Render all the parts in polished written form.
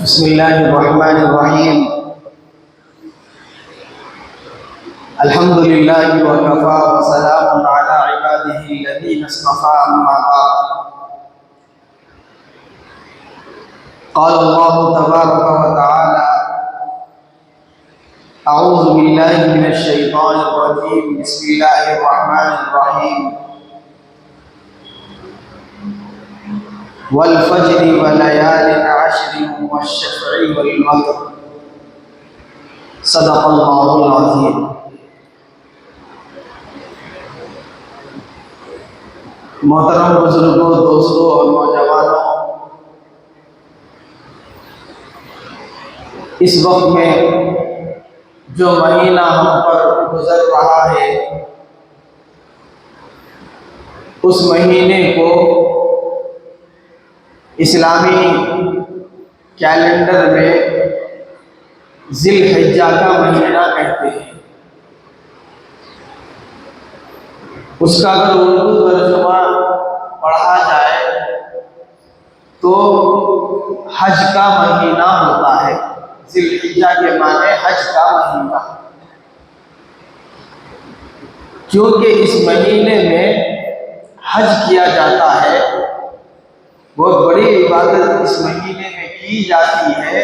بسم الله الرحمن الرحيم. الحمد لله وكفى وسلام على عباده الذين اصطفى. أما بعد، قال الله تبارك وتعالى: أعوذ بالله من الشيطان الرجيم. بسم الله الرحمن الرحيم. والفجر وليال عشر والشفع والوتر صدق الله العظيم. محترم بزرگوں، دوستوں اور نوجوانوں، اس وقت میں جو مہینہ ہم پر گزر رہا ہے، اس مہینے کو اسلامی کیلنڈر میں ذی الحجہ کا مہینہ کہتے ہیں۔ اس کا اگر اردو ترجمہ پڑھا جائے تو حج کا مہینہ ہوتا ہے۔ ذی الحجہ کے معنی حج کا مہینہ، کیونکہ اس مہینے میں حج کیا جاتا ہے۔ بہت بڑی عبادت اس مہینے میں کی جاتی ہے،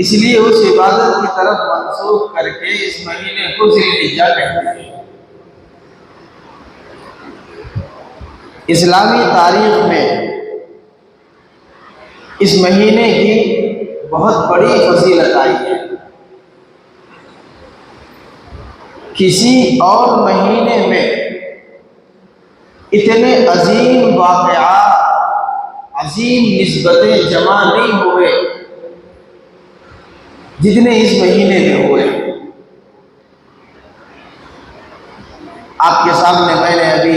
اس لیے اس عبادت کی طرف منسوخ کر کے اس مہینے کو ذی الحجہ کہتے ہیں۔ اسلامی تاریخ میں اس مہینے کی بہت بڑی فضیلت آئی ہے۔ کسی اور مہینے میں اتنے عظیم واقعات، عظیم نسبتیں جمع نہیں ہوئے جتنے اس مہینے میں ہوئے۔ آپ کے سامنے میں نے ابھی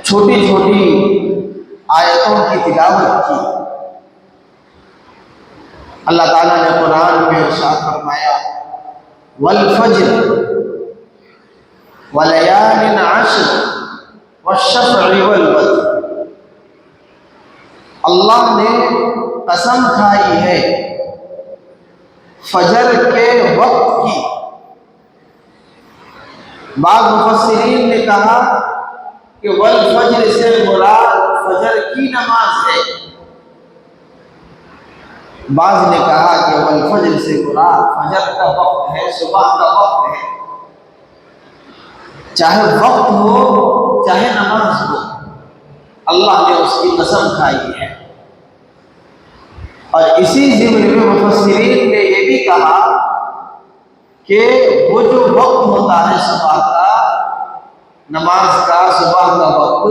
چھوٹی چھوٹی آیتوں کی تلاوت کی۔ اللہ تعالیٰ نے قرآن میں ارشاد فرمایا: والفجر ولیال عشر والشفع والوتر۔ اللہ نے قسم کھائی ہے فجر کے وقت کی۔ بعض مفسرین نے کہا کہ والفجر سے مراد فجر کی نماز ہے، بعض نے کہا کہ والفجر سے مراد فجر کا وقت ہے، صبح کا وقت ہے۔ چاہے وقت ہو چاہے نماز ہو، اللہ نے اس کی قسم کھائی ہے۔ اور اسی ضمن میں مفسرین نے یہ بھی کہا کہ وہ جو وقت ہوتا ہے صبح کا، نماز کا، صبح کا وقت،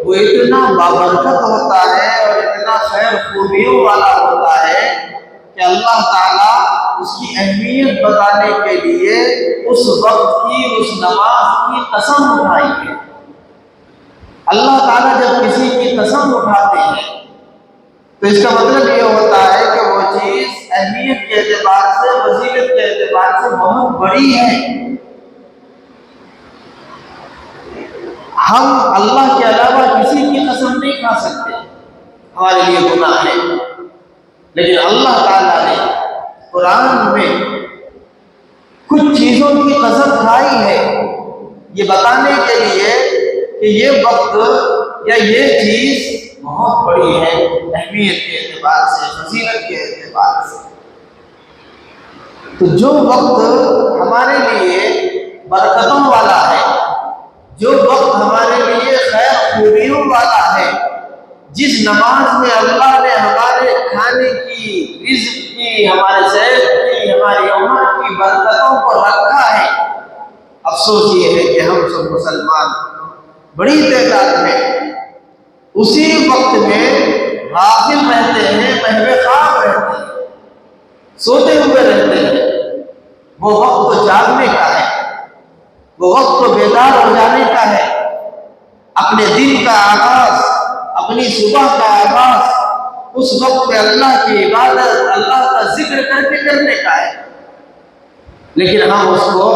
وہ اتنا بابرکت ہوتا ہے اور اتنا خیر خوبیوں والا ہوتا ہے کہ اللہ تعالیٰ اس کی اہمیت بتانے کے لیے اس وقت کی، اس نماز کی قسم اٹھائی ہے۔ اللہ تعالیٰ جب کسی کی قسم اٹھاتے ہیں تو اس کا مطلب یہ ہوتا ہے کہ وہ چیز اہمیت کے اعتبار سے، فضیلت کے اعتبار سے بہت بڑی ہے۔ ہم اللہ کے علاوہ کسی کی قسم نہیں کھا سکتے، ہمارے لیے گناہ ہے، لیکن اللہ تعالیٰ نے قرآن میں کچھ چیزوں کی قسم کھائی ہے، یہ بتانے کے لیے کہ یہ وقت یا یہ چیز بہت بڑی ہے، اہمیت کے اعتبار سے، فضیلت کے اعتبار سے۔ تو جو وقت ہمارے لیے برکتوں والا ہے، جو وقت ہمارے لیے خیر خوبیوں والا ہے، جس نماز میں اللہ نے ہمارے کھانے کی، رزق کی، ہمارے صحت کی، ہماری عمر کی برکتوں کو رکھا ہے، افسوس یہ ہے کہ ہم سب مسلمان بڑی تعداد میں اسی وقت میں غافل رہتے ہیں، محو خواب رہتے ہیں، سوتے ہوئے رہتے ہیں۔ وہ وقت تو جاگنے کا ہے، وہ وقت تو بیدار ہو جانے کا ہے، اپنے دن کا آغاز، اپنی صبح کا آغاز اس وقت میں اللہ کی عبادت، اللہ کا ذکر کر کے کرنے کا ہے، لیکن ہم اس کو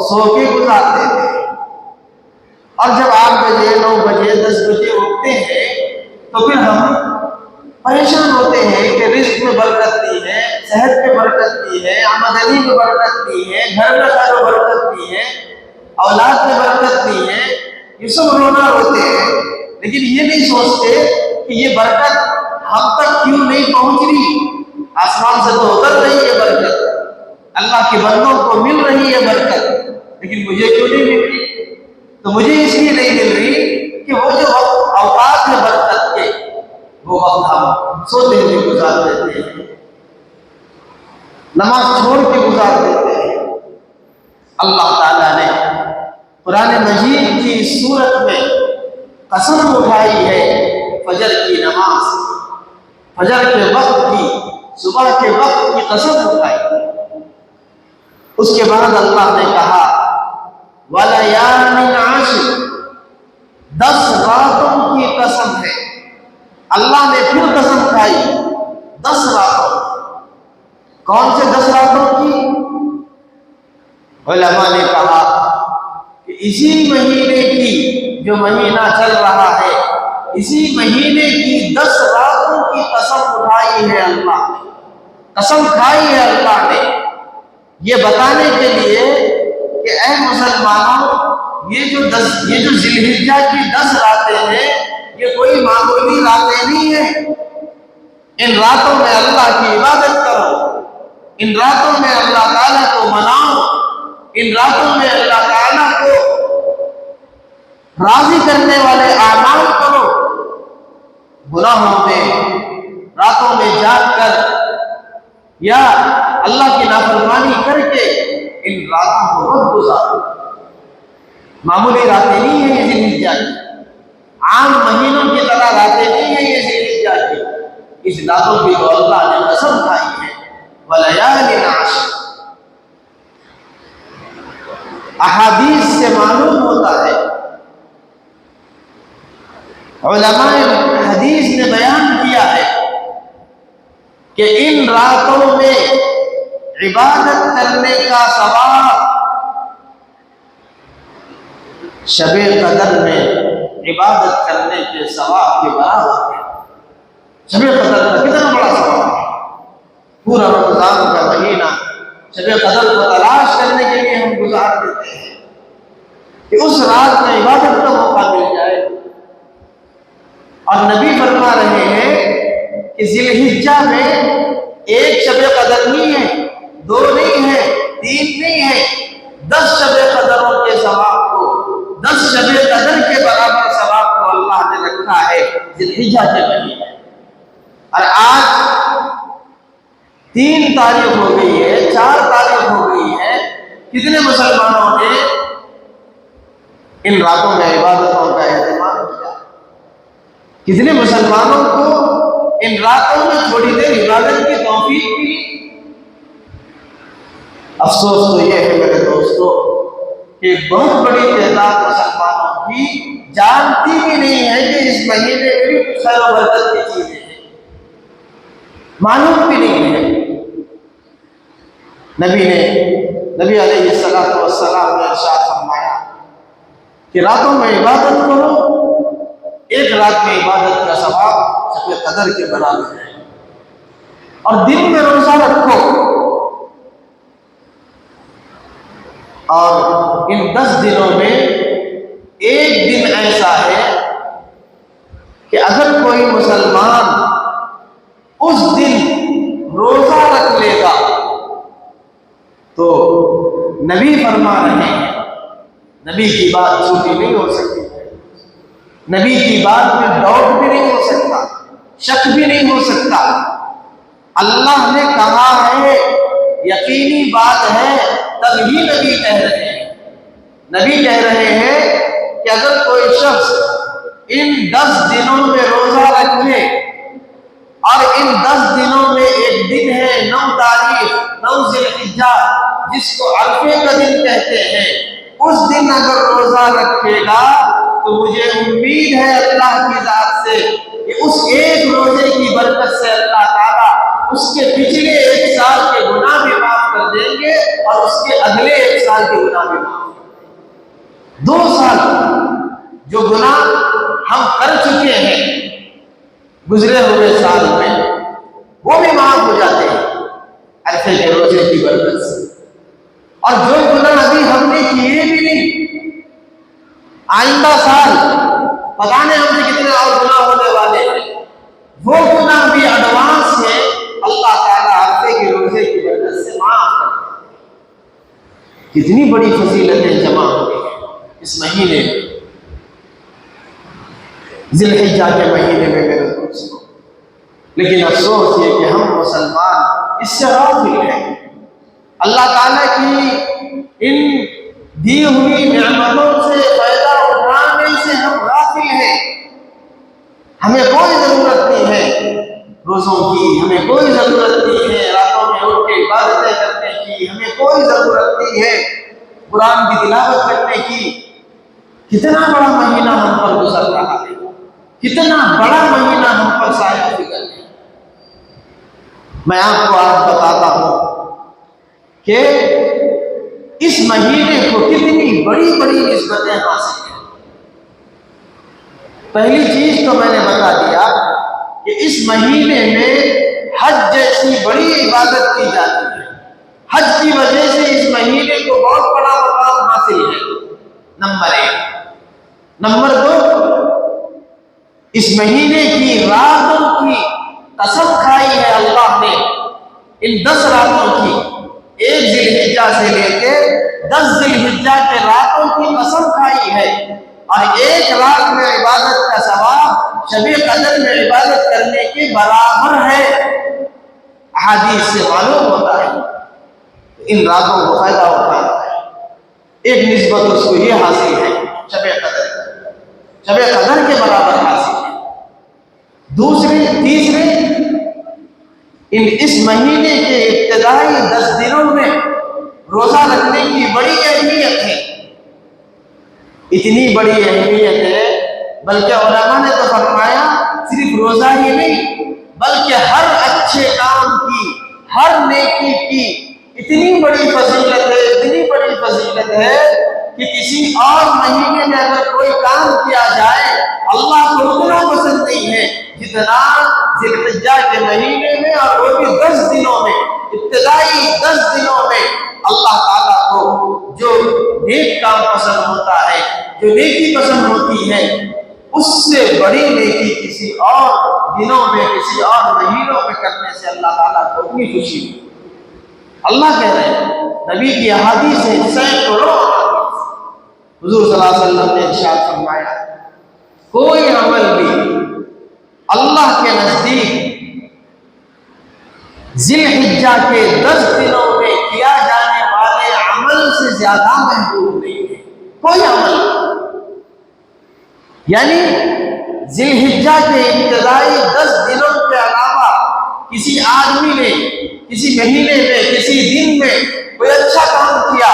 سو کے گزار دیتے ہیں۔ اور جب 8 بجے، 9 بجے، 10 بجے اٹھتے ہیں تو پھر ہم پریشان ہوتے ہیں کہ رزق میں برکت نہیں ہے، صحت میں برکت نہیں ہے، آمدنی میں برکت نہیں ہے، گھر میں خیر و برکت نہیں ہے، اولاد میں برکت نہیں ہے، یہ سب رونا روتے ہیں، لیکن یہ نہیں سوچتے کہ یہ برکت ہم تک کیوں نہیں پہنچ رہی؟ آسمان سے تو اتر رہی ہے برکت، اللہ کے بندوں کو مل رہی ہے برکت، لیکن مجھے کیوں نہیں مل رہی؟ تو مجھے اس لیے نہیں مل رہی کہ وہ جو اوقات ہے برکت کے، وہ وقت ہم سوتے ہوئے گزار دیتے ہیں، نماز چھوڑ کے گزار دیتے ہیں۔ اللہ تعالیٰ نے قرآن مجید کی سورت میں قسم اٹھائی ہے فجر کی نماز، فجر کے وقت کی، صبح کے وقت کی قسم اٹھائی۔ اس کے بعد اللہ نے کہا وَلَيَالٍ عَشْرٍ، 10 راتوں کی قسم ہے۔ اللہ نے پھر قسم کھائی 10 راتوں۔ کون سے 10 راتوں کی؟ علماء نے کہا کہ اسی مہینے کی، جو مہینہ چل رہا ہے، اسی مہینے کی 10 راتوں کی قسم اٹھائی ہے اللہ نے، قسم کھائی ہے اللہ نے، یہ بتانے کے لیے کہ اے مسلمانوں، یہ جو ذی الحجہ کی 10 راتیں ہیں، یہ کوئی معمولی راتیں نہیں ہیں۔ ان راتوں میں اللہ کی عبادت کرو، ان راتوں میں اللہ تعالیٰ کو مناؤ، ان راتوں میں اللہ تعالیٰ کو راضی کرنے والے اعمال کرو۔ گناہوں میں راتوں میں جاگ کر یا اللہ کی نافرمانی کر کے ان راتوں کو مت گزارو۔ معمولی راتیں نہیں ہیں یہ ذی الحجہ کی، عام مہینوں کی طرح راتیں نہیں ہیں یہ ذی الحجہ کی، اس راتوں کی تو اللہ نے قسم کھائی ہے وَلَيَالٍ عَشْرٍ۔ احادیث سے معلوم ہوتا ہے، علماء حدیث نے بیان کیا ہے کہ ان راتوں میں عبادت کرنے کا ثواب شب قدر میں عبادت کرنے کے ثواب کے برابر ہے۔ شب قدر کا کتنا بڑا ثواب ہے، پورا رمضان کا مہینہ شب قدر کو تلاش کرنے کے لیے ہم گزار دیتے ہیں کہ اس رات میں عبادت کا موقع مل جائے، اور نبی فرما رہے ہیں کہ ذی الحجہ میں ایک شب قدر نہیں ہے، 2 نہیں ہے، 3 نہیں ہے، 10 شب قدروں کے ثواب کو، 10 شب قدر کے برابر ثواب کو اللہ نے رکھا ہے ذی الحجہ کے مہینے۔ اور آج 3 تاریخ ہو گئی ہے، 4 تاریخ ہو گئی ہے، کتنے مسلمانوں نے ان راتوں میں عبادتوں کا اہتمام کیا؟ کتنے مسلمانوں کو ان راتوں میں تھوڑی دیر عبادت کی توفیق ملی؟ افسوس تو یہ ہے میرے دوستو کہ بہت بڑی تعداد مسلمانوں کی جانتی بھی نہیں ہے کہ اس مہینے میں بھی کچھ خیر و برکت کی چیزیں ہیں، معلوم بھی نہیں ہے۔ نبی علیہ السلام نے ارشاد فرمایا کہ راتوں میں عبادت کرو، ایک رات میں عبادت کا ثواب شب قدر کے برابر ہے، اور دن میں روزہ رکھو، اور ان 10 دنوں میں ایک دن ایسا ہے کہ اگر کوئی مسلمان اس دن روزہ رکھ لے گا تو نبی فرما رہے ہیں، نبی کی بات جھوٹی نہیں ہو سکتی، نبی کی بات میں ڈاؤٹ بھی نہیں ہو سکتا، شک بھی نہیں ہو سکتا۔ اللہ نے کہا ہے، یقینی بات ہے، تب ہی نبی کہہ رہے ہیں۔ نبی کہہ رہے ہیں کہ اگر کوئی شخص ان 10 دنوں میں روزہ رکھے، اور ان 10 دنوں میں ایک دن ہے 9 تاریخ 9 ذی الحجہ جس کو عرفے کا دن کہتے ہیں، اس دن اگر روزہ رکھے گا تو مجھے امید ہے اللہ کی ذات سے کہ اس ایک روزے کی برکت سے اللہ تعالیٰ اس کے پچھلے 1 سال کے گناہ بھی معاف کر دیں گے، اور اس کے اگلے 1 سال کے گناہ بھی معاف کر دیں گے۔ 2 سال جو گناہ ہم کر چکے ہیں، گزرے ہوئے سال میں وہ بھی معاف ہو جاتے ہیں عرفے کے روزے کی برکت سے۔ اور جو گناہ ابھی ہم نے کیے بھی نہیں، آئندہ سال پتہ نہیں ہم سے کتنے اور گناہ ہونے والے ہیں، وہ گناہ بھی ایڈوانس ہے، اللہ تعالیٰ عرفے کے روزے کی برکت سے معاف کرتے ہیں۔ کتنی بڑی فضیلتیں جمع ہوئی ہیں اس مہینے میں، ذی الحجہ کے مہینے میں میرے دوستوں۔ لیکن افسوس یہ کہ ہم مسلمان اس سے غافل ہیں، اللہ تعالیٰ کی ان دی ہوئی نعمتوں سے فائدہ اٹھانے سے ہم غافل ہیں۔ ہمیں کوئی ضرورت نہیں ہے روزوں کی، ہمیں کوئی ضرورت نہیں ہے راتوں میں اٹھ کے عبادتیں کرنے کی، ہمیں کوئی ضرورت نہیں ہے قرآن کی تلاوت کرنے کی۔ کتنا بڑا مہینہ ہم پر گزر رہا ہے، کتنا بڑا مہینہ ہم پر سایہ فکر ہے۔ میں آپ کو آج بتاتا ہوں کہ اس مہینے کو کتنی بڑی بڑی نسبتیں حاصل ہیں۔ پہلی چیز تو میں نے بتا دیا کہ اس مہینے میں حج جیسی بڑی عبادت کی جاتی ہے، حج کی وجہ سے اس مہینے کو بہت بڑا مقام حاصل ہے، نمبر 1۔ نمبر 2، اس مہینے کی راتوں کی قسم کھائی ہے اللہ نے، ان 10 راتوں کی، 1 ذی الحجہ سے لے کے 10 ذی الحجہ کے راتوں کی قسم کھائی ہے، اور 1 رات میں عبادت کا ثواب شب قدر میں عبادت کرنے کے برابر ہے۔ احادیث سے معلوم ہوتا ہے ان راتوں کو فائدہ اٹھانا ہے۔ ایک نسبت اس کو یہ حاصل ہے شب قدر کے برابر حاصل ہے۔ تیسرے اس مہینے کے ابتدائی 10 دنوں میں روزہ رکھنے کی بڑی اہمیت ہے، اتنی بڑی اہمیت ہے بلکہ علماء نے تو فرمایا صرف روزہ ہی نہیں بلکہ ہر اچھے کام کی، ہر نیکی کی اتنی بڑی فضیلت ہے کہ کسی اور مہینے میں اگر کوئی کام کیا جائے اللہ کو اتنا پسند نہیں ہے جتنا ذی الحجہ کے مہینے میں، اور وہ بھی 10 دنوں میں، ابتدائی 10 دنوں میں اللہ تعالیٰ کو جو نیک کام پسند ہوتا ہے، جو نیکی پسند ہوتی ہے، اس سے بڑی نیکی کسی اور دنوں میں، کسی اور مہینوں میں کرنے سے اللہ تعالیٰ کو اتنی خوشی ہوتی ہے۔ اللہ کہہ رہے ہیں، نبی کی احادیث ہے، سینکڑوں احادیث، حضور صلی اللہ علیہ وسلم نے ارشاد فرمایا کوئی عمل بھی اللہ کے نزدیک ذی الحجہ کے 10 دنوں میں کیا جانے والے عمل سے زیادہ محبوب نہیں ہے، کوئی عمل۔ یعنی ذی الحجہ کے ابتدائی 10 دنوں کے علاوہ کسی آدمی نے کسی مہینے میں، کسی دن میں کوئی اچھا کام کیا،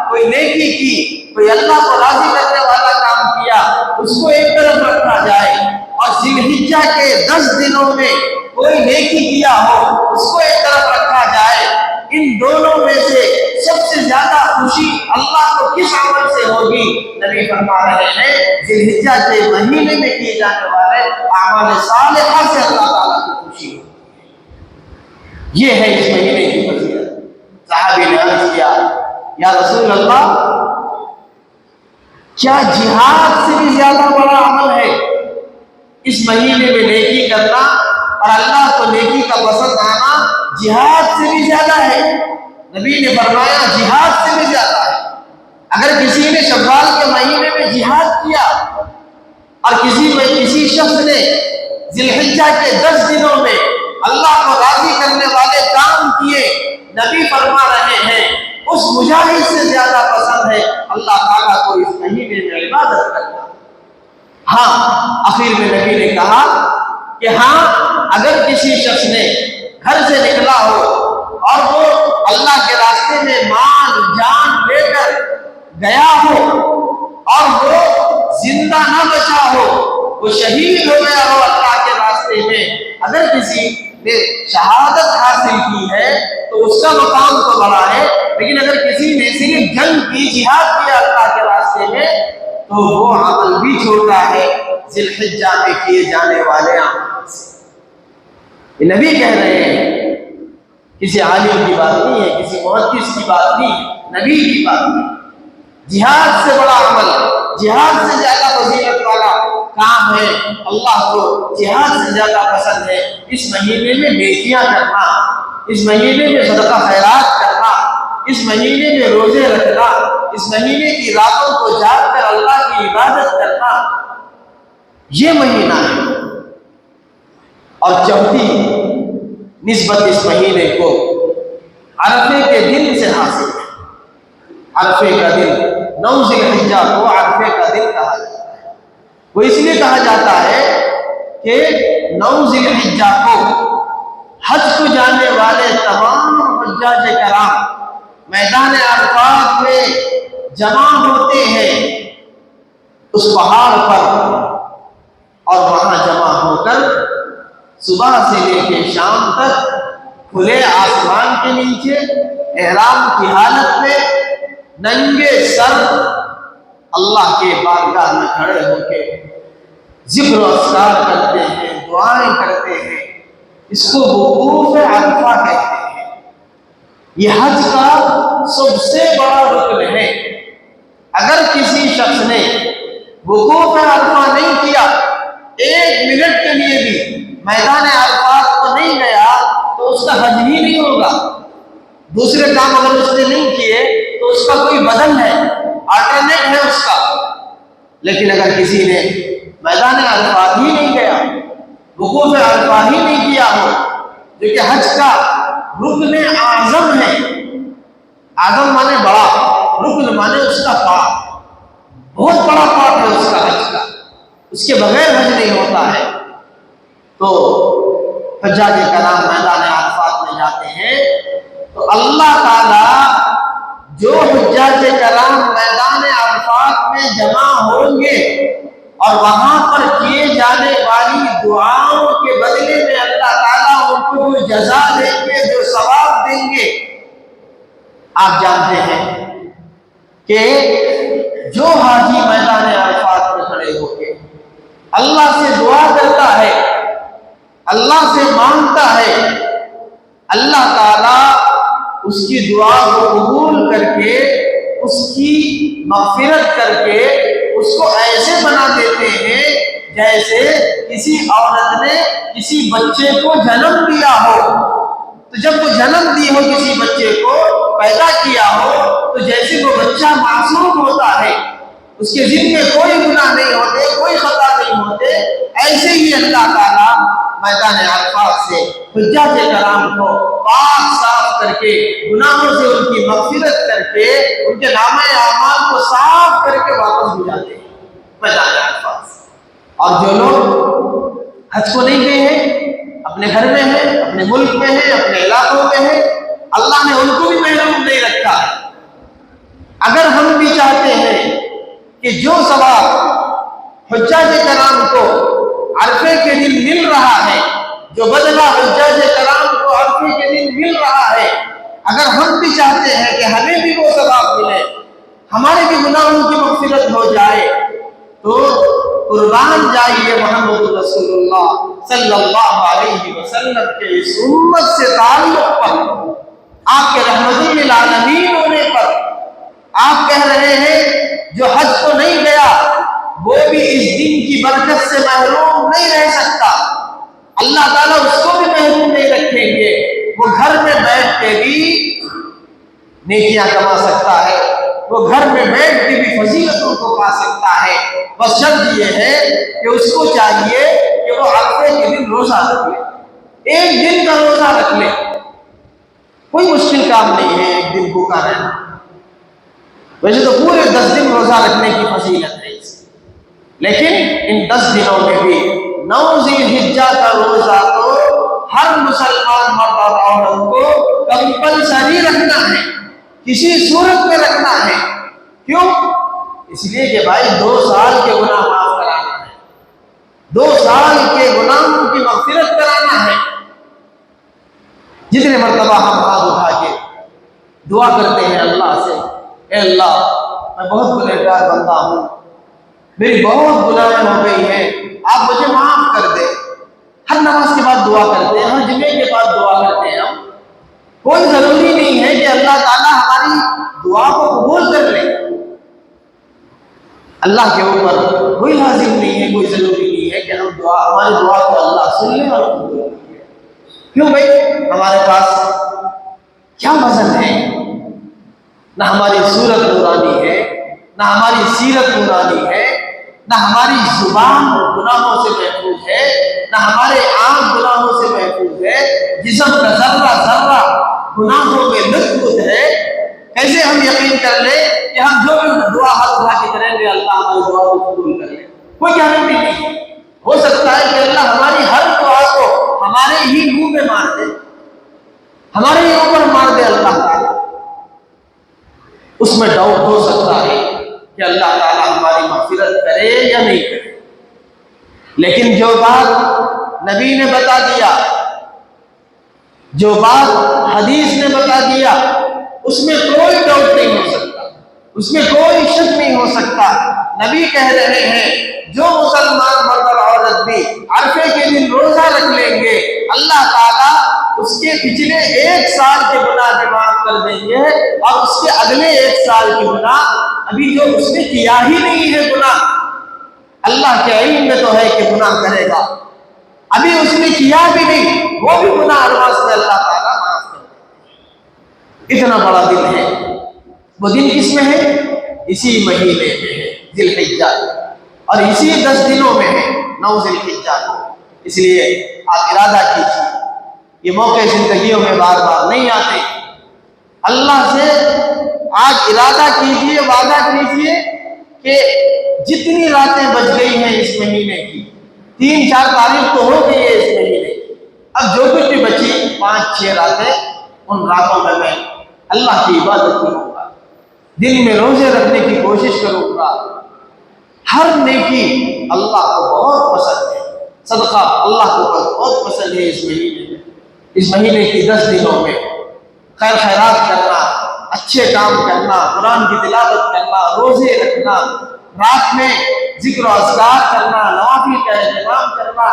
کوئی نیکی کی، کوئی اللہ کو راضی کرنے والا کام کیا، اس کو ایک طرف رکھا جائے، اور ذی الحجہ کے 10 دنوں میں کوئی نیکی کیا ہو اس کو ایک طرف رکھا جائے۔ ان دونوں میں سے سب سے زیادہ خوشی اللہ کو کس عمل سے ہوگی؟ نبی فرما رہے ہیں ذی الحجہ کے مہینے میں کیے جانے والے اعمال صالحہ سے اللہ تعالیٰ کو خوشی ہوگی۔ یہ ہے اس مہینے کی فضیلت۔ صحابی نے عرض کیا یا رسول اللہ، کیا جہاد سے بھی زیادہ بڑا عمل ہے اس مہینے میں نیکی کرنا اور اللہ کو نیکی کا پسند آنا جہاد سے بھی زیادہ ہے؟ نبی نے فرمایا جہاد سے بھی زیادہ ہے۔ اگر کسی نے شوال کے مہینے میں جہاد کیا اور کسی شخص نے ذی الحجہ کے 10 دنوں میں اللہ کو راضی کرنے والے کام کیے، نبی فرما رہے ہیں اس مجاہد سے زیادہ پسند ہے اللہ تعالیٰ کو اس مہینے میں عبادت کرنا۔ ہاں، آخر میں نبی نے کہا کہ ہاں، اگر کسی شخص نے گھر سے نکلا ہو اور وہ اللہ کے راستے میں مال جان لے کر گیا ہو اور وہ زندہ نہ بچا ہو، وہ شہید ہو گیا ہو اللہ کے راستے میں، اگر کسی نے شہادت حاصل کی ہے تو اس کا مقام تو بڑا ہے، لیکن اگر کسی نے صرف جنگ کی، جہاد کیا اللہ کے راستے میں، تو وہ عمل بھی چھوٹا ہے ذی الحجہ میں کیے جانے والے عمل سے۔ یہ نبی کہہ رہے ہیں، کسی عالم کی بات نہیں ہے، کسی محدث کی بات نہیں ہے، نبی کی بات نہیں۔ جہاد سے بڑا عمل، جہاد سے زیادہ فضیلت والا کام ہے، اللہ کو جہاد سے زیادہ پسند ہے اس مہینے میں نیکیاں کرنا، اس مہینے میں صدقہ خیرات کرنا، اس مہینے میں روزے رکھنا، اس مہینے کی راتوں کو جاگ کر اللہ کی عبادت کرنا، یہ مہینہ ہے۔ اور چوتھی نسبت اس مہینے کو عرفے کے دن سے حاصل ہے۔ عرفے کا دن 9 ذی الحجہ کو عرفے کا دن کہا جاتا ہے۔ وہ اس لیے کہا جاتا ہے کہ 9 ذی الحجہ کو حج کو جانے والے تمام حجاج کرام میدان عرفات میں جمع ہوتے ہیں اس پہاڑ پر، اور وہاں جمع ہو کر صبح سے لے کے شام تک کھلے آسمان کے نیچے احرام کی حالت میں ننگے سر اللہ کے بارگاہ میں کھڑے ہو کے ذکر و اذکار کرتے ہیں، دعائیں کرتے ہیں۔ اس کو وقوف عرفہ کہتے ہیں۔ یہ حج کا سب سے بڑا رکن ہے۔ اگر کسی شخص نے وقوف عرفہ نہیں کیا، 1 منٹ کے لیے بھی میدان عرفات کو نہیں گیا، تو اس کا حج ہی نہیں ہوگا۔ دوسرے کام اگر اس نے نہیں کیے تو اس کا کوئی بدل ہے، آلٹرنیٹ ہے اس کا۔ لیکن اگر کسی نے میدان عرفات ہی نہیں گیا، وقوف عرفہ ہی نہیں کیا ہو، جو کہ حج کا رکن اعظم ہے، اعظم مانے بڑا، رکن مانے اس کا پارٹ، بہت بڑا پارٹ ہے اس کا حج کا، اس کے بغیر حج نہیں ہوتا ہے۔ تو حجاج کرام میدان عرفات میں جاتے ہیں تو اللہ تعالی جو حجاج کرام میدان عرفات میں جمع ہوں گے اور وہاں پر کیے جانے والی دعاؤں کے بدلے میں اللہ تعالیٰ ان کو جو جزا دیں گے، جو ثواب دیں گے، آپ جانتے ہیں کہ جو حاجی میدان عرفات میں کھڑے ہو کے اللہ سے دعا کرتا ہے، اللہ سے مانگتا ہے، اللہ تعالیٰ اس کی دعا کو قبول کر کے، اس کی مغفرت کر کے اس کو ایسے بنا دیتے ہیں جیسے کسی عورت نے کسی بچے کو جنم دیا ہو۔ تو جب وہ جنم دی ہو، کسی بچے کو پیدا کیا ہو، تو جیسے وہ بچہ معصوم ہوتا ہے، اس کے ذمہ میں کوئی گناہ نہیں ہوتے، کوئی خطا نہیں ہوتے، ایسے ہی اللہ تعالیٰ میدان عرفات سے حجاج کرام کو پاک صاف کر کے، گناہوں سے ان کی مغفرت کر کے، ان کے نامہ اعمال کو صاف کر کے واپس بھجاتے ہیں میدان عرفات سے۔ اور جو لوگ حج کو نہیں گئے ہیں، اپنے گھر میں ہیں، اپنے ملک میں ہیں، اپنے علاقوں میں ہیں، اللہ نے ان کو بھی محروم نہیں رکھا ہے۔ اگر ہم بھی چاہتے ہیں کہ جو ثواب حجاج کرام کو عرفے کے دن مل رہا ہے، جو بدلہ حجاج کرام کو عرفے کے دن مل رہا ہے، اگر ہم بھی چاہتے ہیں کہ ہمیں بھی وہ ثواب ملے، ہمارے بھی گناہوں کی مغفرت ہو جائے، تو قربان جائیے محمد رسول اللہ صلی اللہ علیہ وسلم کے اس امت سے تعلق پر، آپ کے رحمت للعالمین ہونے پر۔ آپ کہہ رہے ہیں جو حج کو نہیں گیا وہ بھی اس دن کی برکت سے محروم نہیں رہ سکتا، اللہ تعالیٰ اس کو بھی محروم نہیں رکھیں گے، وہ گھر میں بیٹھ کے بھی نیکیاں کما سکتا ہے، وہ گھر میں بیٹھ کے بھی فضیلتوں کو پا سکتا ہے۔ بس شرط یہ ہے کہ اس کو چاہیے کہ وہ عرفے کے دن روزہ رکھ لے، 1 دن کا روزہ رکھ لے، کوئی مشکل کام نہیں ہے 1 دن بھوکا رہنا۔ ویسے تو پورے 10 دن روزہ رکھنے کی فضیلت ہے، لیکن ان 10 دنوں میں بھی 9 ذی الحجہ کا روزہ تو ہر مسلمان مرد اور عورت کو کمپلسری رکھنا ہے، کسی صورت میں رکھنا ہے۔ کیوں؟ اس لیے کہ بھائی 2 سال کے گناہ معاف کرانا ہے، 2 سال کے گناہوں کی مغفرت کرانا ہے۔ جتنے مرتبہ ہم ہاتھ اٹھا کے دعا کرتے ہیں اللہ سے، اے اللہ میں بہت گنہگار بندہ ہوں، میری بہت گناہیں ہو گئی ہیں، آپ مجھے معاف کر دیں۔ ہر نماز کے بعد دعا کرتے ہیں، ہر اللہ کے اوپر کوئی لازم نہیں ہے، کوئی ضروری نہیں ہے کہ ہم ہماری دعا کو اللہ سن لے اور قبول کرے۔ کیوں بھائی؟ ہمارے پاس کیا وزن ہے؟ نہ ہماری صورت نورانی ہے، نہ ہماری سیرت نورانی ہے، نہ ہماری زبان گناہوں سے محفوظ ہے، نہ ہمارے آنکھ گناہوں سے محفوظ ہے، جسم کا ذرہ ذرہ گناہوں میں لطف ہے۔ کیسے ہم یقین کر لیں کہ ہم جو بھی دعا ہاتھ اٹھا کے کریں گے اللہ ہماری دعا کو قبول کر لے؟ کوئی گارنٹی نہیں۔ ہو سکتا ہے کہ اللہ ہماری ہر دعا کو ہمارے ہی منہ میں مار دے، ہمارے ہی اوپر مار دے اللہ تعالیٰ۔ اس میں ڈاؤٹ ہو سکتا ہے کہ اللہ تعالیٰ ہماری مغفرت کرے یا نہیں کرے، لیکن جو بات نبی نے بتا دیا، جو بات حدیث نے بتا دیا، اس میں کوئی ڈاؤٹ نہیں ہو سکتا، اس میں کوئی شک نہیں ہو سکتا۔ نبی کہہ رہے ہیں جو مسلمان مرد اور عورت بھی عرفے کے دن روزہ رکھ لیں گے، اللہ تعالیٰ اس کے پچھلے 1 سال کے گناہ بھی معاف کر دیں گے، اور اس کے اگلے 1 سال کے گناہ ابھی جو اس نے کیا ہی نہیں ہے گناہ، اللہ کے علم میں تو ہے کہ گناہ کرے گا، ابھی اس نے کیا بھی نہیں، وہ بھی گناہ ایڈوانس میں اللہ تعالیٰ معاف کر دیں گے۔ اتنا بڑا دن ہے۔ وہ دن کس میں ہے؟ اسی مہینے میں ہے، ذی الحجہ، اور اسی 10 دنوں میں ہے، 9 ذی الحجہ کو۔ اس لیے آپ ارادہ کیجیے، یہ موقع زندگیوں میں بار بار نہیں آتے۔ اللہ سے آج ارادہ کیجیے، وعدہ کیجیے کہ جتنی راتیں بچ گئی ہیں اس مہینے کی، 3-4 تاریخ تو ہو گئی ہے اس مہینے کی، اب جو کچھ بھی بچی 5-6 راتیں، ان راتوں میں میں اللہ کی عبادت کروں گا، دن میں روزے رکھنے کی کوشش کروں گا۔ ہر نیکی اللہ کو بہت پسند ہے، صدقہ اللہ کو بہت پسند ہے۔ اس مہینے میں، اس مہینے کی 10 دنوں میں خیر خیرات کرنا، اچھے کام کرنا، قرآن کی تلاوت کرنا، روزے رکھنا، رات میں ذکر و اذکار کرنا، نوافل کا اہتمام کرنا،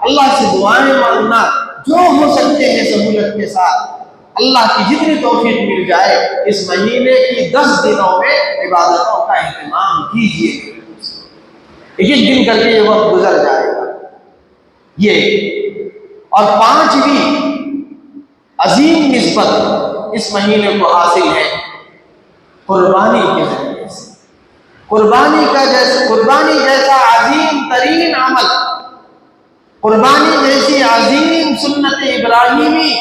اللہ سے دعائیں مانگنا، جو ہو سکتے ہیں سہولت کے ساتھ اللہ کی جتنی توفیق مل جائے اس مہینے کی 10 دنوں میں عبادتوں کا اہتمام کیجیے۔ ایک دن کر کے یہ وقت گزر جائے گا یہ۔ اور 5ویں عظیم نسبت اس مہینے کو حاصل ہے قربانی کے ذریعے سے۔ قربانی جیسا عظیم ترین عمل، قربانی جیسی عظیم سنت ابراہیمی،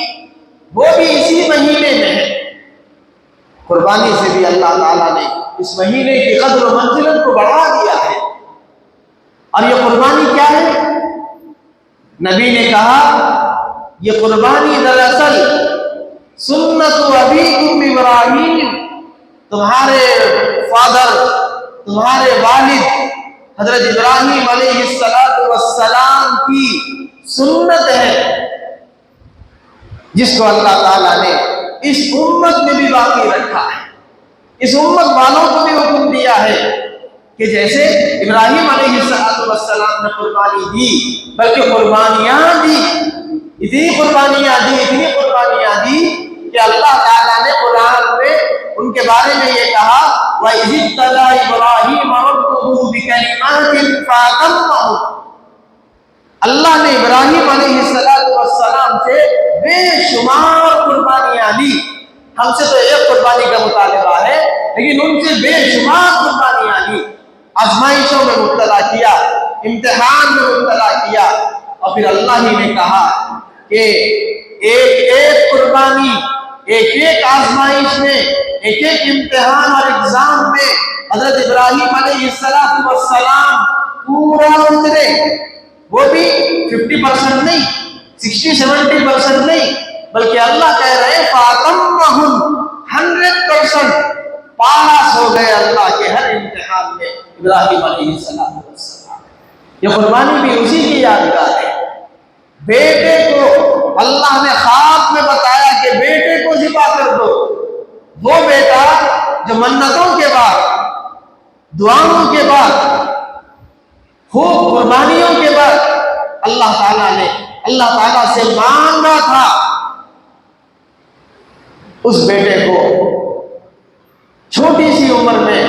وہ بھی اسی مہینے میں ہے۔ قربانی سے بھی اللہ تعالیٰ نے اس مہینے کی قدر و منزلت کو بڑھا دیا ہے۔ اور یہ قربانی کیا ہے؟ نبی نے کہا یہ قربانی دراصل سنت ابیکم ابراہیم، تمہارے فادر، تمہارے والد حضرت ابراہیم علیہ السلام کی سنت ہے، جس کو اللہ تعالیٰ نے اس امت میں بھی باقی رکھا ہے۔ اس امت والوں کو بھی حکم دیا ہے کہ جیسے ابراہیم علیہ السلام نے قربانی دی، بلکہ قربانیاں دی، اتنی قربانیاں دی کہ اللہ تعالیٰ نے قرآن میں ان کے بارے میں یہ کہا وَإِذِ ابْتَلَىٰ إِبْرَاهِيمَ رَبُّهُ بِكَلِمَاتٍ فَأَتَمَّهُنَّ۔ اللہ نے ابراہیم علیہ السلام سے بے شمار قربانیاں لی۔ ہم سے تو ایک قربانی کا مطالبہ ہے، لیکن ان سے بے شمار قربانیاں لی، آزمائشوں میں مبتلا کیا، امتحان میں مبتلا کیا، اور پھر اللہ ہی نے کہا کہ ایک ایک قربانی، ایک ایک آزمائش میں، ایک ایک امتحان اور ایگزام میں حضرت ابراہیم علیہ السلام پورا اترے۔ وہ بھی 50% نہیں، 60-70% نہیں، بلکہ اللہ کہہ رہے ہیں فَأَتَمَّهُمْ 100% پاس ہو گئے اللہ کے ہر امتحان میں ابراہیم علیہ السلام۔ یہ قربانی بھی اسی کی یادگار ہے۔ بیٹے کو اللہ نے خواب میں بتایا کہ بیٹے کو ذبح کر دو، وہ بیٹا جو منتوں کے بعد، دعاؤں کے بعد، خوب قربانیوں کے بعد اللہ تعالیٰ سے مانگا تھا، اس بیٹے کو چھوٹی سی عمر میں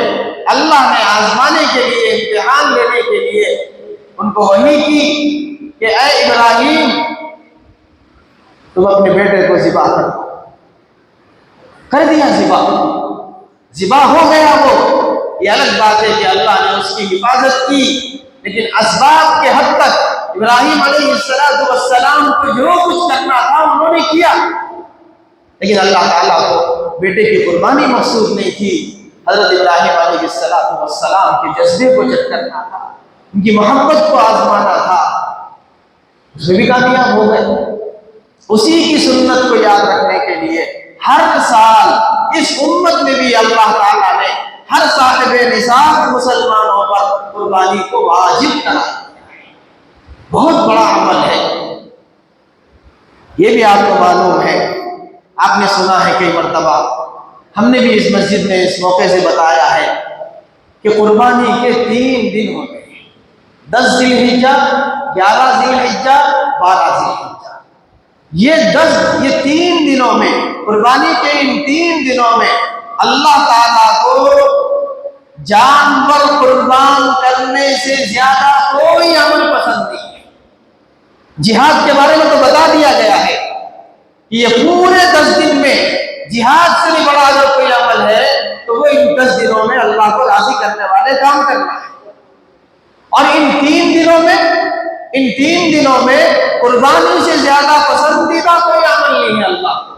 اللہ نے آزمانے کے لیے، امتحان لینے کے لیے ان کو وحی کی کہ اے ابراہیم تم اپنے بیٹے کو ذبح کر دیا، ذبح ہو گیا وہ۔ یہ الگ بات ہے کہ اللہ نے اس کی حفاظت کی، لیکن اسباب کے حد تک ابراہیم علیہ السلام کو جو کچھ کرنا تھا انہوں نے کیا، لیکن اللہ تعالیٰ کو بیٹے کی قربانی مقصود نہیں تھی۔ حضرت ابراہیم علیہ السلام کے جذبے کو چیک کرنا تھا، ان کی محبت کو آزمانا تھا، اس میں بھی کامیاب ہو گئے۔ اسی کی سنت کو یاد رکھنے کے لیے ہر سال اس امت میں بھی اللہ تعالیٰ نے ہر صاحب نصاب مسلمانوں پر قربانی کو واجب کرا دیا۔ بہت بڑا عمل ہے یہ بھی آپ کو معلوم ہے، آپ نے سنا ہے کئی مرتبہ، ہم نے بھی اس مسجد میں اس موقع سے بتایا ہے کہ قربانی کے 3 دن ہوتے ہیں، 10 ذی الحجہ، 11 ذی الحجہ، 12 ذی الحجہ۔ یہ 3 دنوں میں، قربانی کے ان 3 دنوں میں اللہ تعالیٰ کو جانور قربان کرنے سے زیادہ کوئی عمل پسند نہیں ہے۔ جہاد کے بارے میں تو بتا دیا گیا ہے کہ یہ پورے 10 دن میں جہاد سے بھی بڑا اگر کوئی عمل ہے تو وہ ان 10 دنوں میں اللہ کو راضی کرنے والے کام کرنا ہے۔ اور ان 3 دنوں میں قربانی سے زیادہ پسندیدہ کوئی عمل نہیں ہے اللہ کو۔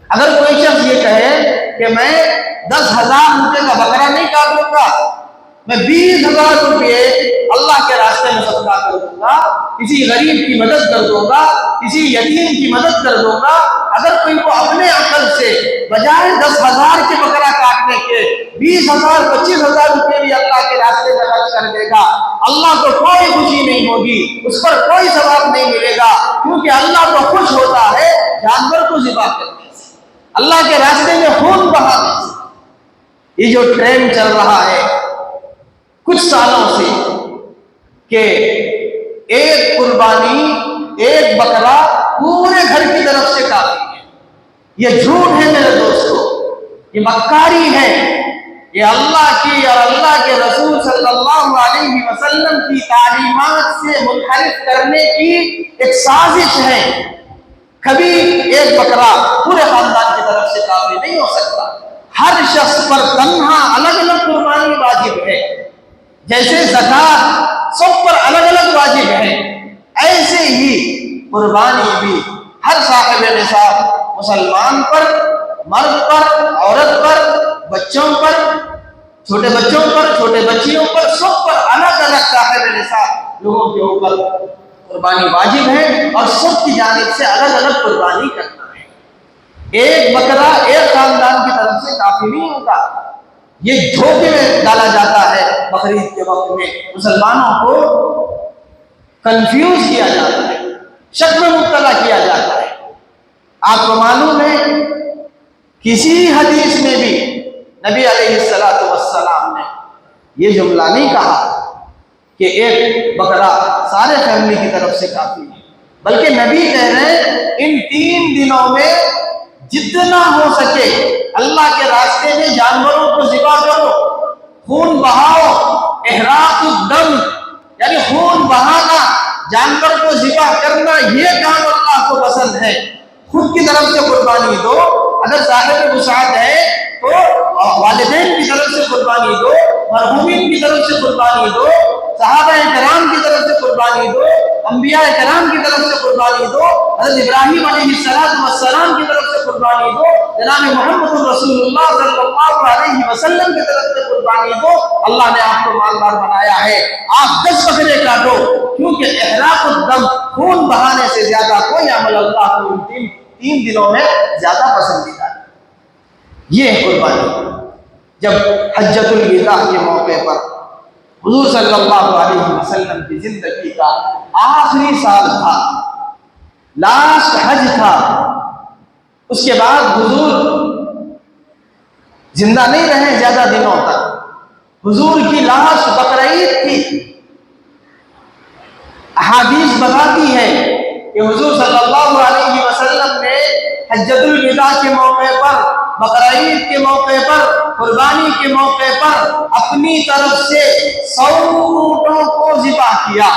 اگر کوئی شخص یہ کہے کہ میں 10,000 روپے کا بکرا نہیں کاٹوں گا، میں 20,000 روپے اللہ کے راستے میں صدقہ کر دوں گا، کسی غریب کی مدد کر دوں گا، کسی یتیم کی مدد کر دوں گا، اگر کوئی کو اپنے عقل سے بجائے 10,000 کے بکرا کاٹنے کے 20,000 25,000 روپے بھی اللہ کے راستے میں خرچ کر دے گا، اللہ کو کوئی خوشی نہیں ہوگی، اس پر کوئی ثواب نہیں ملے گا، کیونکہ اللہ کو خوش ہوتا ہے جانور کو ذبح کرنے سے، اللہ کے راستے میں خون بہانے سے۔ یہ جو ٹرینڈ چل رہا ہے کچھ سالوں سے کہ ایک قربانی، ایک بکرا پورے گھر کی طرف سے کافی ہے، یہ جھوٹ ہے میرے دوستو، یہ مکاری ہے، یہ اللہ کی اور اللہ کے رسول صلی اللہ علیہ وسلم کی تعلیمات سے منحرف کرنے کی ایک سازش ہے۔ کبھی ایک بکرا پورے خاندان کی طرف سے کافی نہیں ہو سکتا، ہر شخص پر تنہا الگ الگ قربانی واجب ہے، جیسے زکوٰۃ سب پر الگ الگ واجب ہے، ایسے ہی قربانی بھی ہر صاحب نصاب مسلمان پر، مرد پر، عورت پر، بچوں پر، چھوٹے بچوں پر، چھوٹے بچیوں پر، سب پر الگ الگ صاحب نصاب لوگوں کے اوپر قربانی واجب ہے، اور سب کی جانب سے الگ الگ قربانی کرنا ہے۔ ایک بکرا ایک خاندان کی طرف سے کافی نہیں ہوتا، یہ دھوکے میں ڈالا جاتا ہے۔ بقرعید کے وقت میں مسلمانوں کو کنفیوز کیا جاتا ہے، شک میں مبتلا کیا جاتا ہے۔ آپ کو معلوم ہے کسی حدیث میں بھی نبی علیہ السلام نے یہ جملہ نہیں کہا کہ ایک بکرا سارے فیملی کی طرف سے کافی ہے، بلکہ نبی کہہ رہے ہیں ان 3 دنوں میں جتنا ہو سکے اللہ کے راستے میں جانوروں کو ذبح کرو، خون بہاؤ، احراق الدم یعنی خون بہانا، جانور کو ذبح کرنا، یہ کام اللہ کو پسند ہے۔ خود کی طرف سے قربانی دو، اگر صاحب وسعت ہے تو والدین کی طرف سے قربانی دو، مرحومین کی طرف سے قربانی دو، صحابہ کرام کی طرف سے قربانی دو، انبیاء کرام کی طرف سے قربانی دو، حضرت ابراہیم علیہ السلام کی طرف سے قربانی دو، جناب محمد رسول اللہ صلی اللہ علیہ وسلم کی طرف سے قربانی دو۔ اللہ نے آپ کو مالدار بنایا ہے، آپ 10 بکرے کاٹو، کیونکہ احراق الدم، خون بہانے سے زیادہ کوئی عمل اللہ کو 3 دنوں میں زیادہ پسندیدہ ہے۔ یہ ہے قربانی۔ جب حجۃ الوداع کے موقع پر حضور صلی اللہ علیہ وسلم کی زندگی کا آخری سال تھا، لاسٹ حج تھا، اس کے بعد حضور زندہ نہیں رہے زیادہ دنوں تک، حضور کی لاسٹ بقرعید تھی۔ احادیث بتاتی ہے کہ حضور صلی اللہ علیہ وسلم نے حجۃ الوداع کے موقع پر، بقرعید کے موقع پر قربانی کے موقع پر اپنی طرف سے 100 اونٹوں کو ذبح کیا.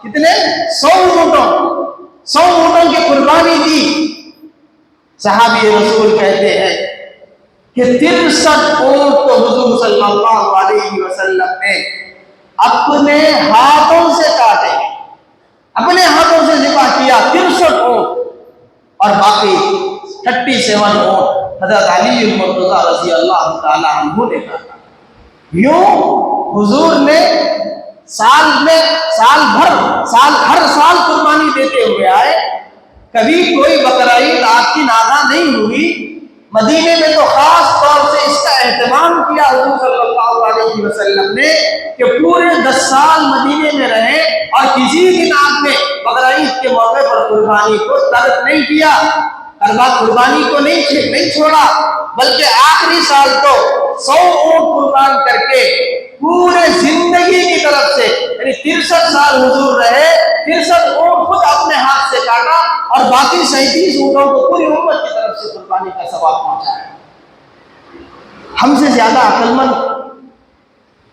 کتنے؟ 100 اونٹوں. 100 اونٹوں کی قربانی دی. صحابی رسول کہتے ہیں کہ 63 اونٹ تو حضور صلی اللہ علیہ وسلم نے اپنے ہاتھوں سے کاٹے, اپنے ہاتھوں سے ذبح کیا 63 اونٹ, اور باقی 37 اونٹ حضرت علی المرتضیٰ رضی اللہ تعالی عنہ نے کاٹا. یوں حضور نے ہر سال قربانی دیتے ہوئے آئے. کبھی کوئی بقرہ عید آپ کی ناغہ نہیں ہوئی. مدینے میں تو خاص طور سے اس کا اہتمام کیا حضور صلی اللہ علیہ وسلم نے کہ پورے 10 سال مدینے میں رہے اور کسی دن آپ نے بقرہ عید کے موقع پر قربانی کو ترک نہیں کیا, قربانی کو نہیں چھوڑا, بلکہ آخری سال تو 100 اونٹ قربان کر کے پورے زندگی کی طرف سے, یعنی 63 سال حضور رہے, 63 اونٹ خود اپنے ہاتھ سے کاٹا اور باقی 37 اونٹوں کو پوری امت کی طرف سے قربانی کا ثواب پہنچایا. ہم سے زیادہ عقل مند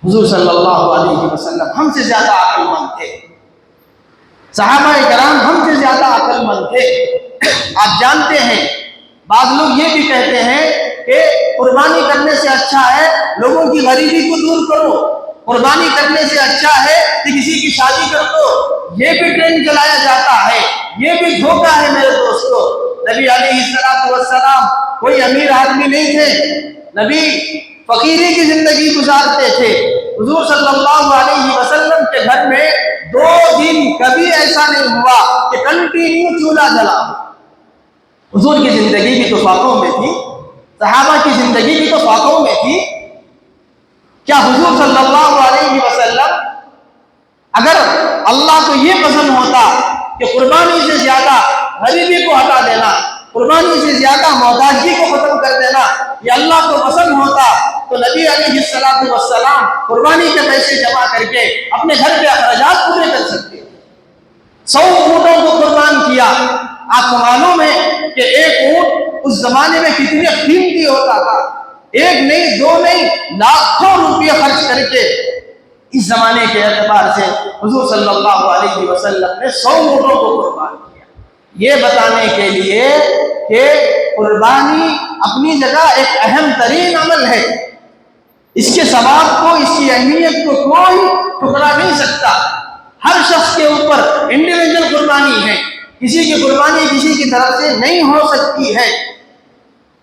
حضور صلی اللہ علیہ وسلم ہم سے زیادہ عقل مند تھے. صحابہ کرام ہم سے زیادہ عقل مند تھے. آپ جانتے ہیں بعض لوگ یہ بھی کہتے ہیں کہ قربانی کرنے سے اچھا ہے لوگوں کی غریبی کو دور کرو, قربانی کرنے سے اچھا ہے کہ کسی کی شادی کر دو. یہ بھی ٹرینڈ چلایا جاتا ہے, یہ بھی دھوکہ ہے میرے دوستو. نبی علیہ السلام کوئی امیر آدمی نہیں تھے, نبی فقیری کی زندگی گزارتے تھے. حضور صلی اللہ علیہ وسلم کے گھر میں 2 دن کبھی ایسا نہیں ہوا کہ کنٹینیو چولہا جلا. حضور کی زندگی بھی تو فاقوں میں تھی, صحابہ کی زندگی بھی تو فاقوں میں تھی. کیا حضور صلی اللہ علیہ وسلم اگر اللہ کو یہ پسند ہوتا کہ قربانی سے زیادہ غریبی کو ہٹا دینا, قربانی سے زیادہ محتاجی کو ختم کر دینا, یہ اللہ کو پسند ہوتا تو نبی علیہ السلام قربانی کے پیسے جمع کر کے اپنے گھر کے اخراجات پورے کر سکتے. 100 اونٹوں کو قربان کیا. آپ کو معلوم ہے کہ ایک اونٹ اس زمانے میں کتنے قیمتی ہوتا تھا. 1 نہیں 2 نہیں لاکھوں روپے خرچ کر کے اس زمانے کے اعتبار سے حضور صلی اللہ علیہ وسلم نے 100 اونٹوں کو قربان کیا. یہ بتانے کے لیے کہ قربانی اپنی جگہ ایک اہم ترین عمل ہے. اس کے ثواب کو, اس کی اہمیت کو کوئی ٹکرا نہیں سکتا. ہر شخص کے اوپر انڈیویجول قربانی ہے, کسی کی قربانی کسی کی طرف سے نہیں ہو سکتی ہے.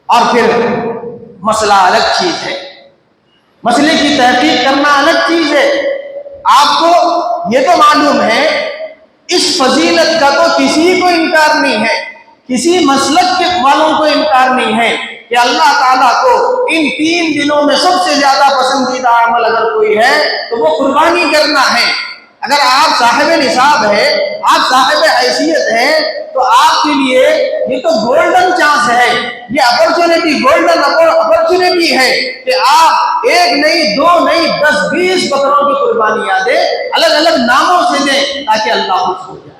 اور پھر مسئلہ الگ چیز ہے, مسئلے کی تحقیق کرنا الگ چیز ہے. آپ کو یہ تو معلوم ہے اس فضیلت کا تو کسی کو انکار نہیں ہے, کسی مسلک کے والوں کو انکار نہیں ہے کہ اللہ تعالیٰ کو ان 3 دنوں میں سب سے زیادہ پسندیدہ عمل اگر کوئی ہے تو وہ قربانی کرنا ہے. اگر آپ صاحب نصاب ہیں, آپ صاحب حیثیت ہیں, تو آپ کے لیے یہ تو گولڈن چانس ہے, یہ اپرچونٹی گولڈن اپرچونٹی ہے کہ آپ 1 نہیں 2 نہیں 10-20 بکروں کی قربانیاں دیں, الگ الگ ناموں سے دیں تاکہ اللہ خوش ہو جائے.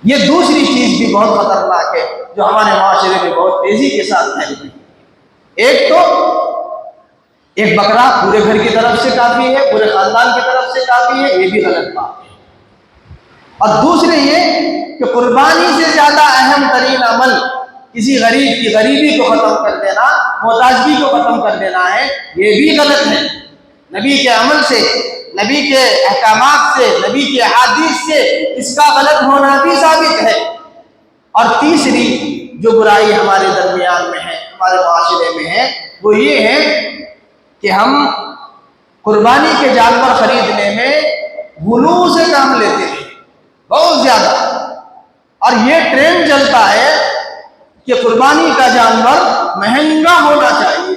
یہ دوسری چیز بھی بہت خطرناک ہے جو ہمارے معاشرے میں بہت تیزی کے ساتھ پھیل رہی ہے. ایک تو ایک بکرا پورے گھر کی طرف سے کافی ہے, پورے خاندان کی طرف سے کافی ہے, یہ بھی غلط بات ہے. اور دوسرے یہ کہ قربانی سے زیادہ اہم ترین عمل کسی غریب کی غریبی کو ختم کر دینا, محتاجگی کو ختم کر دینا ہے, یہ بھی غلط ہے. نبی کے عمل سے, نبی کے احکامات سے, نبی کے احادیث سے اس کا غلط ہونا بھی ثابت ہے. اور تیسری جو برائی ہمارے درمیان میں ہے, ہمارے معاشرے میں ہے, وہ یہ ہے کہ ہم قربانی کے جانور خریدنے میں غلو سے کام لیتے ہیں بہت زیادہ. اور یہ ٹرینڈ چلتا ہے کہ قربانی کا جانور مہنگا ہونا چاہیے.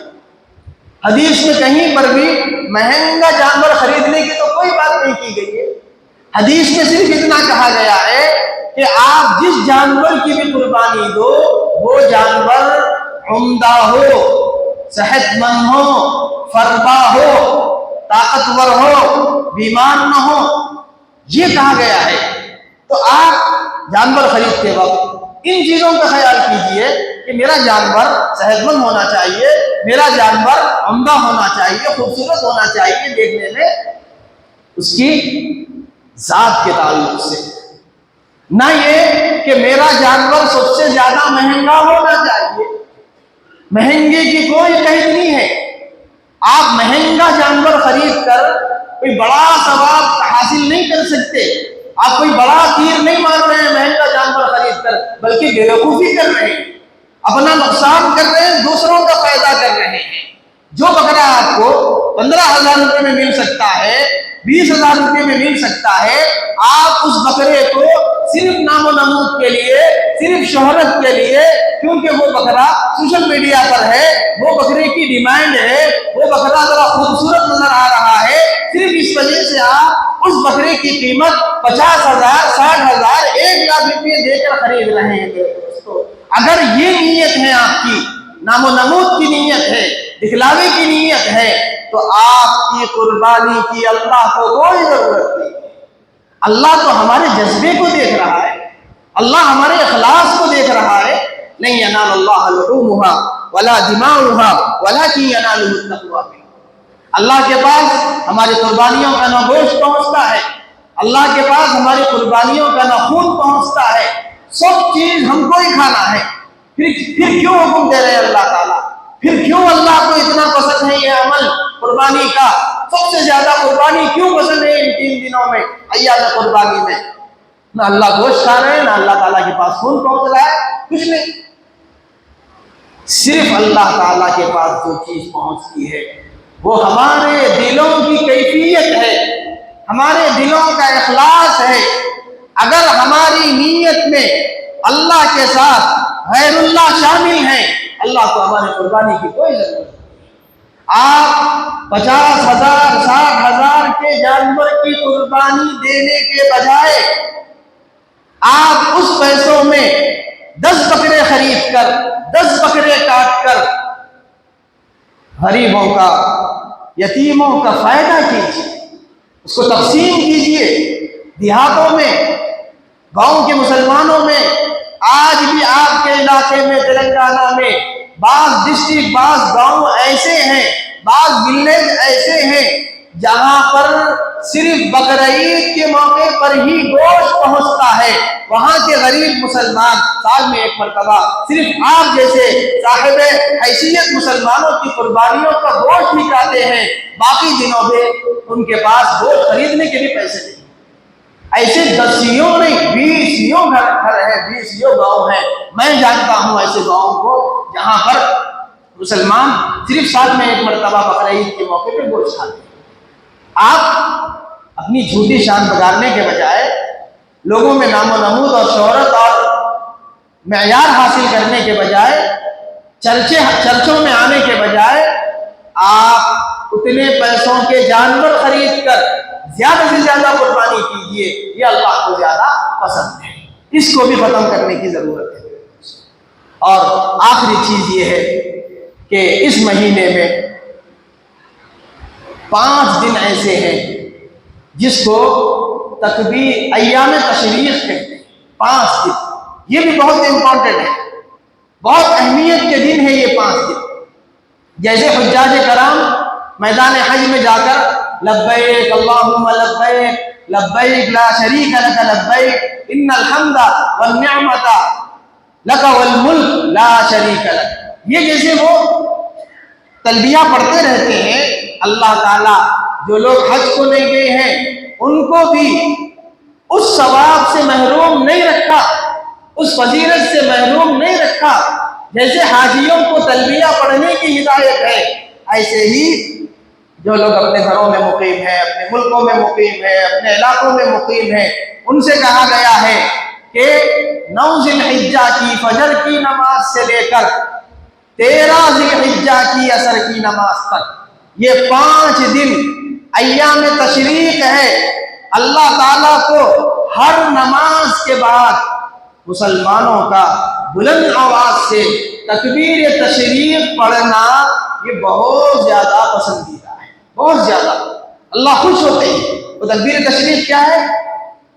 حدیث میں کہیں پر بھی مہنگا جانور خریدنے کی تو کوئی بات نہیں کی گئی ہے. حدیث میں صرف اتنا کہا گیا ہے کہ آپ جس جانور کی بھی قربانی دو وہ جانور عمدہ ہو, صحت مند ہو, فربا ہو, طاقتور ہو, بیمار نہ ہو, یہ کہا گیا ہے. تو آپ جانور خریدتے وقت ان چیزوں کا خیال کیجئے کہ میرا جانور صحت مند ہونا چاہیے, میرا جانور عمدہ ہونا چاہیے، خوبصورت ہونا چاہیے دیکھنے میں، اس کی ذات کے تعلق سے، نہ یہ کہ میرا جانور سب سے زیادہ مہنگا ہونا چاہیے۔ مہنگے کی کوئی قید نہیں ہے۔ آپ مہنگا جانور خرید کر کوئی بڑا ثواب حاصل نہیں کر سکتے۔ آپ کوئی بڑا تیر نہیں مار رہے ہیں مہنگا جانور خرید کر، بلکہ بے وقوفی کر رہے ہیں، اپنا نقصان کر رہے ہیں، دوسروں کا فائدہ کر رہے ہیں۔ جو بکرا آپ کو 15,000 روپے میں مل سکتا ہے، 20,000 روپے میں مل سکتا ہے، آپ اس بکرے کو صرف نام و نمود کے لیے، صرف شہرت کے لیے، کیونکہ وہ بکرا سوشل میڈیا پر ہے، وہ بکرے کی ڈیمانڈ ہے، وہ بکرا ذرا خوبصورت نظر آ رہا ہے، صرف اس وجہ سے آپ اس بکرے کی قیمت 50,000، 60,000، 1,00,000 روپے دے کر خرید رہے ہیں۔ دوستو، اگر یہ نیت ہے آپ کی، نام و نمود کی نیت ہے، دکھلاوے کی نیت ہے، تو آپ کی قربانی کی اللہ کو کوئی ضرورت نہیں۔ اللہ تو ہمارے جذبے کو دیکھ رہا ہے، اللہ ہمارے اخلاص کو دیکھ رہا ہے۔ لن ینال اللہ لحومها ولا دماؤها ولکن ینالہ التقوی منکم۔ اللہ کے پاس ہماری قربانیوں کا نہ گوشت پہنچتا ہے، اللہ کے پاس ہماری قربانیوں کا نہ خون پہنچتا ہے، سب چیز ہم کو ہی کھانا ہے۔ پھر کیوں حکم دے رہے ہیں اللہ تعالیٰ؟ پھر کیوں اللہ کو اتنا پسند ہے یہ عمل قربانی کا؟ سب سے زیادہ قربانی کیوں پسند ہے ان 3 دنوں میں، ایام قربانی میں؟ نہ اللہ گوشت کھا رہے ہیں، نہ اللہ تعالیٰ کے پاس خون پہنچ رہا ہے، کچھ نہیں۔ صرف اللہ تعالیٰ کے پاس جو چیز پہنچتی ہے وہ ہمارے دلوں کی کیفیت ہے، ہمارے دلوں کا اخلاص ہے۔ اگر ہماری نیت میں اللہ کے ساتھ غیر اللہ شامل ہیں، اللہ کو ہماری قربانی کی کوئی ضرورت نہیں۔ آپ 50,000، 60,000 کے جانور کی قربانی دینے کے بجائے آپ اس پیسوں میں 10 بکرے خرید کر، 10 بکرے کاٹ کر غریبوں کا، یتیموں کا فائدہ کیجیے، اس کو تقسیم کیجیے۔ دیہاتوں میں، گاؤں کے مسلمانوں میں، آج بھی آپ کے علاقے میں تلنگانہ میں بعض ڈسٹرکٹ، بعض گاؤں ایسے ہیں، بعض ولیج ایسے ہیں جہاں پر صرف بقرعید کے موقع پر ہی گوشت پہنچتا ہے۔ وہاں کے غریب مسلمان سال میں 1 مرتبہ صرف آپ جیسے صاحب حیثیت مسلمانوں کی قربانیوں کا گوشت ہی کھاتے ہیں، باقی دنوں میں ان کے پاس گوشت خریدنے کے بھی پیسے نہیں۔ ایسے 10 نہیں، 20 گھر ہیں، 20 گاؤں ہیں۔ میں جانتا ہوں ایسے گاؤں کو جہاں پر مسلمان صرف سال میں 1 مرتبہ بقرعید کے موقع پہ گوشت کھاتے ہیں۔ آپ اپنی جھوٹی شان بگاڑنے کے بجائے، لوگوں میں نام و نمود اور شہرت اور معیار حاصل کرنے کے بجائے، چرچوں میں آنے کے بجائے، آپ اتنے پیسوں کے جانور خرید کر زیادہ سے زیادہ قربانی کیجیے، یہ اللہ کو زیادہ پسند ہے۔ اس کو بھی ختم کرنے کی ضرورت ہے۔ اور آخری چیز یہ ہے کہ اس مہینے میں 5 دن ایسے ہیں جس کو تکبیر ایام تشریق کہتے ہیں۔ 5 دن یہ بھی بہت امپورٹنٹ ہے، بہت اہمیت کے دن ہے یہ 5 دن۔ جیسے حجاج کرام میدان حج میں جا کر لبیک اللہم لبیک لبیک لا شریک لک لبیک ان الحمد والنعمت لک والملک لا شریک لک، یہ جیسے وہ تلبیہ پڑھتے رہتے ہیں، اللہ تعالیٰ جو لوگ حج کو نہیں گئے ہیں ان کو بھی اس ثواب سے محروم نہیں رکھا، اس فضیلت سے محروم نہیں رکھا۔ جیسے حاجیوں کو تلبیہ پڑھنے کی ہدایت ہے، ایسے ہی جو لوگ اپنے گھروں میں مقیم ہیں، اپنے ملکوں میں مقیم ہیں، اپنے علاقوں میں مقیم ہیں، ان سے کہا گیا ہے کہ 9 ذی الحجہ کی فجر کی نماز سے لے کر 13 ذی الحجہ کی عصر کی نماز تک، یہ 5 دن ایام تشریق ہے۔ اللہ تعالیٰ کو ہر نماز کے بعد مسلمانوں کا بلند آواز سے تکبیر تشریق پڑھنا یہ بہت زیادہ پسندیدہ ہے، بہت زیادہ۔ اللہ خوش ہوتے ہیں۔ وہ تکبیر تشریق کیا ہے؟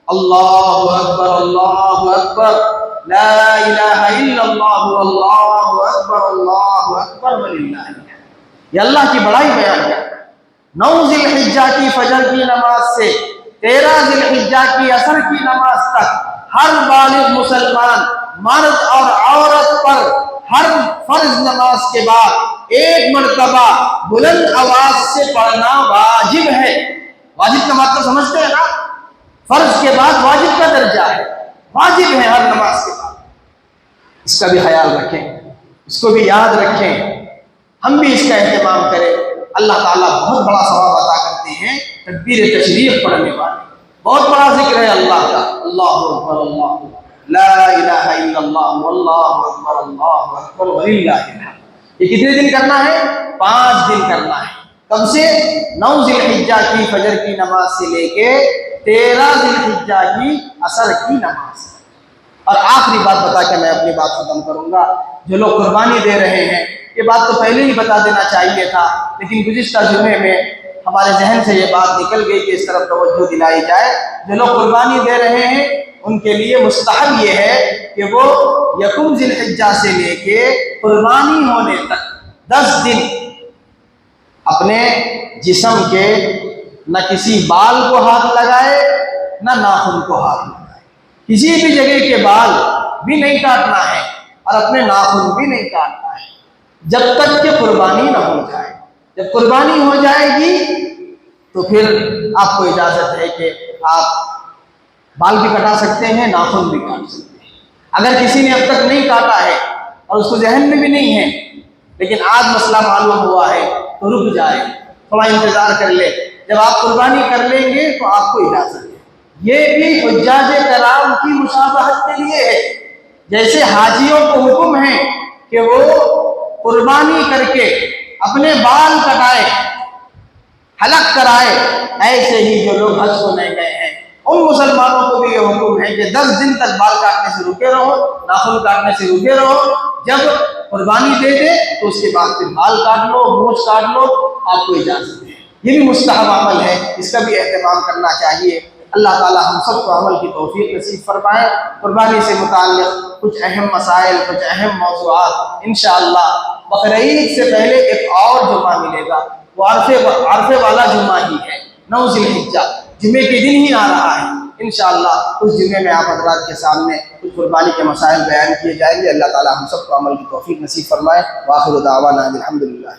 اللہ اکبر، اللہ اکبر، لا الہ الا اللہ، اللہ اکبر وللہ الحمد۔ یہ اللہ کی بڑائی بیان کرتا ہے۔ 9 ذی الحجہ کی فجر کی نماز سے 13 ذی الحجہ کی عصر کی نماز تک ہر بالغ مسلمان مرد اور عورت پر ہر فرض نماز کے بعد 1 مرتبہ بلند آواز سے پڑھنا واجب ہے۔ واجب کا مطلب سمجھتے ہیں نا؟ فرض کے بعد واجب کا درجہ ہے، واجب ہے ہر نماز کے بعد۔ اس کا بھی خیال رکھیں، اس کو بھی یاد رکھیں، ہم بھی اس کا اہتمام کریں۔ اللہ تعالیٰ بہت بڑا ثواب عطا کرتے ہیں تکبیر تشریف پڑھنے والے، بہت بڑا ذکر ہے اللہ کا، اللہ اکبر اللہ لا الہ الا اللہ واللہ اکبر وللہ الحمد۔ یہ کتنے دن کرنا ہے؟ 5 دن کرنا ہے۔ کب سے؟ 9 ذی الحجہ کی فجر کی نماز سے لے کے 13 ذی الحجہ کی عصر کی نماز۔ اور آخری بات بتا کے میں اپنی بات ختم کروں گا۔ جو لوگ قربانی دے رہے ہیں، یہ بات تو پہلے ہی بتا دینا چاہیے تھا، لیکن گزشتہ جمعے میں ہمارے ذہن سے یہ بات نکل گئی کہ اس طرف توجہ دلائی جائے۔ جو لوگ قربانی دے رہے ہیں ان کے لیے مستحب یہ ہے کہ وہ 1 ذی الحجہ سے لے کے قربانی ہونے تک 10 دن اپنے جسم کے نہ کسی بال کو ہاتھ لگائے نہ ناخن کو ہاتھ لگائے، کسی بھی جگہ کے بال بھی نہیں کاٹنا ہے اور اپنے ناخن بھی نہیں کاٹنا ہے جب تک کہ قربانی نہ ہو جائے۔ جب قربانی ہو جائے گی تو پھر آپ کو اجازت ہے کہ آپ بال بھی کٹا سکتے ہیں، ناخن بھی کاٹ سکتے ہیں۔ اگر کسی نے اب تک نہیں کاٹا ہے اور اس کو ذہن میں بھی نہیں ہے لیکن آج مسئلہ معلوم ہوا ہے تو رک جائے، تھوڑا انتظار کر لے، جب آپ قربانی کر لیں گے تو آپ کو اجازت ہے۔ یہ بھی حجاج کرام کی مشابہت کے لیے ہے، جیسے حاجیوں کو حکم ہے کہ وہ قربانی کر کے اپنے بال کٹائے، حلق کرائے، ایسے ہی جو لوگ حج کو نہیں گئے ہیں ان مسلمانوں کو بھی یہ حکم ہے کہ 10 دن تک بال کاٹنے سے رکے رہو، ناخن کاٹنے سے رکے رہو۔ جب قربانی دے دے تو اس کے بعد پھر بال کاٹ لو، مونچھ کاٹ لو، آپ کو اجازت ہے۔ یہ بھی مستحب عمل ہے، اس کا بھی اہتمام کرنا چاہیے۔ اللہ تعالی ہم سب کو عمل کی توفیق نصیب فرمائے۔ قربانی سے متعلق کچھ اہم مسائل، کچھ اہم موضوعات انشاءاللہ بقرعید سے پہلے ایک اور جمعہ ملے گا، وہ عرفے والا جمعہ ہی ہے، 9 ذی الحجہ، جمعے کے دن ہی آ رہا ہے۔ انشاءاللہ اس جمعے میں آپ حضرات کے سامنے کچھ قربانی کے مسائل بیان کیے جائیں گے۔ اللہ تعالی ہم سب کو عمل کی توفیق نصیب فرمائے۔ وآخر دعوانا الحمدللہ۔